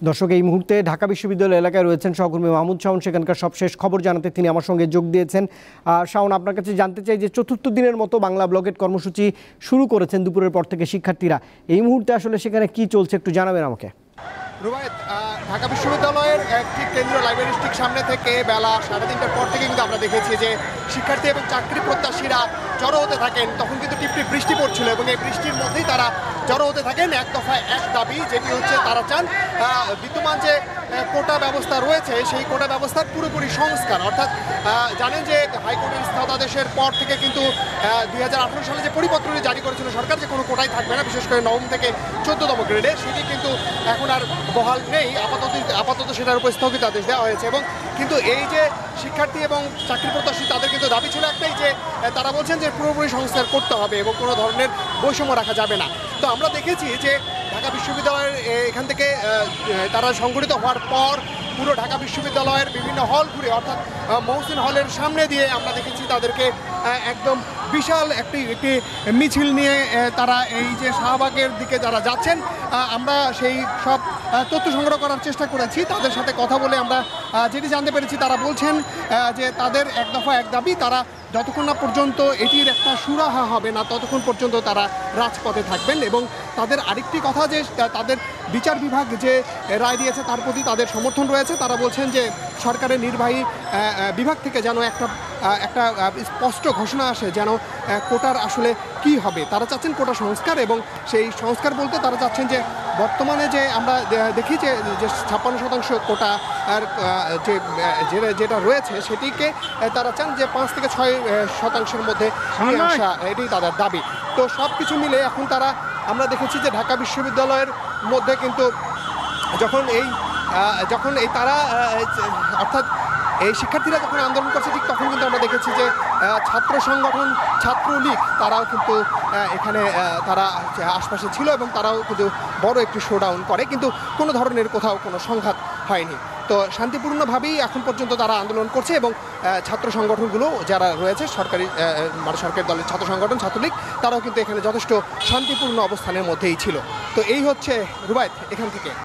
দর্শক, এই মুহূর্তে ঢাকা বিশ্ববিদ্যালয় এলাকায় রয়েছেন সহকর্মী মাহমুদ শাওন। সেখানকার সবশেষ খবর জানাতে তিনি আমার সঙ্গে যোগ দিয়েছেন। শাওন, আপনার কাছে জানতে চাই যে চতুর্থ দিনের মতো বাংলা ব্লকেট কর্মসূচি শুরু করেছেন দুপুরের পর থেকে শিক্ষার্থীরা। এই মুহূর্তে আসলে সেখানে কি চলছে একটু জানাবেন আমাকে। রুবায়েত, ঢাকা বিশ্ববিদ্যালয়ের একটি কেন্দ্রীয় লাইব্রেরির ঠিক সামনে থেকে বেলা 3:30টার পর থেকে কিন্তু আমরা দেখেছি যে শিক্ষার্থী এবং চাকরি প্রত্যাশীরা জড়ো হতে থাকেন। তখন কিন্তু টিপটিপ বৃষ্টি পড়ছিল এবং এই বৃষ্টির মধ্যেই তারা জড়ো হতে থাকেন। এক দফায় এক দাবি, যেটি হচ্ছে তারা চান বিদ্যমান যে কোটা ব্যবস্থা রয়েছে সেই কোটা ব্যবস্থার পুরোপুরি সংস্কার। অর্থাৎ জানেন যে হাইকোর্টের স্থগিতাদেশের পর থেকে কিন্তু 2018 সালে যে পরিপত্রটি জারি করেছিল সরকার, যে কোনো কোটাই থাকবে না, বিশেষ করে 9ম থেকে 14তম গ্রেডে, সেটি কিন্তু এখন আর বহাল নেই। আপাতত সেটার উপর স্থগিতাদেশ দেওয়া হয়েছে। এবং কিন্তু এই যে শিক্ষার্থী এবং চাকরি প্রত্যাশী, তাদের কিন্তু দাবি ছিল একটাই, যে তারা বলছেন যে পুরোপুরি সংস্কার করতে হবে এবং কোনো ধরনের বৈষম্য রাখা যাবে না। তো আমরা দেখেছি যে ঢাকা বিশ্ববিদ্যালয়ের এখান থেকে তারা সংগঠিত হওয়ার পর পুরো ঢাকা বিশ্ববিদ্যালয়ের বিভিন্ন হল ঘুরে, অর্থাৎ মহসিন হলের সামনে দিয়ে আমরা দেখেছি তাদেরকে একদম বিশাল একটি মিছিল নিয়ে তারা এই যে শাহবাগের দিকে যারা যাচ্ছেন, আমরা সেই সব তথ্য সংগ্রহ করার চেষ্টা করেছি। তাদের সাথে কথা বলে আমরা যেটি জানতে পেরেছি, তারা বলছেন যে তাদের এক দফা এক দাবি, তারা যতক্ষণ না পর্যন্ত এটির একটা সুরাহা হবে না ততক্ষণ পর্যন্ত তারা রাজপথে থাকবেন। এবং তাদের আরেকটি কথা, যে তাদের বিচার বিভাগ যে রায় দিয়েছে তার প্রতি তাদের সমর্থন রয়েছে। তারা বলছেন যে সরকারের নির্বাহী বিভাগ থেকে যেন একটা স্পষ্ট ঘোষণা আসে, যেন কোটার আসলে কি হবে। তারা চাচ্ছেন কোটা সংস্কার, এবং সেই সংস্কার বলতে তারা চাচ্ছেন যে বর্তমানে যে আমরা দেখি যে 56% কোটা আর যেটা রয়েছে সেটিকে তারা চান যে 5 থেকে 6% মধ্যে নিয়ে আসা, এটাই তাদের দাবি। তো সব কিছু মিলে এখন আমরা দেখেছি যে ঢাকা বিশ্ববিদ্যালয়ের মধ্যে কিন্তু যখন এই তারা অর্থাৎ এই শিক্ষার্থীরা যখন আন্দোলন করছে, ঠিক তখন কিন্তু আমরা দেখেছি যে ছাত্র সংগঠন ছাত্রলীগ তারাও কিন্তু এখানে তারা আশপাশে ছিল এবং তারাও কিন্তু বড় একটি শোডাউন করে, কিন্তু কোনো ধরনের কোথাও কোনো সংঘাত হয়নি। তো শান্তিপূর্ণভাবেই এখন পর্যন্ত তারা আন্দোলন করছে এবং ছাত্র সংগঠনগুলো যারা রয়েছে সরকারি দলের ছাত্র সংগঠন ছাত্রলীগ, তারাও কিন্তু এখানে যথেষ্ট শান্তিপূর্ণ অবস্থানের মধ্যেই ছিল। তো এই হচ্ছে রুবায়েত এখান থেকে।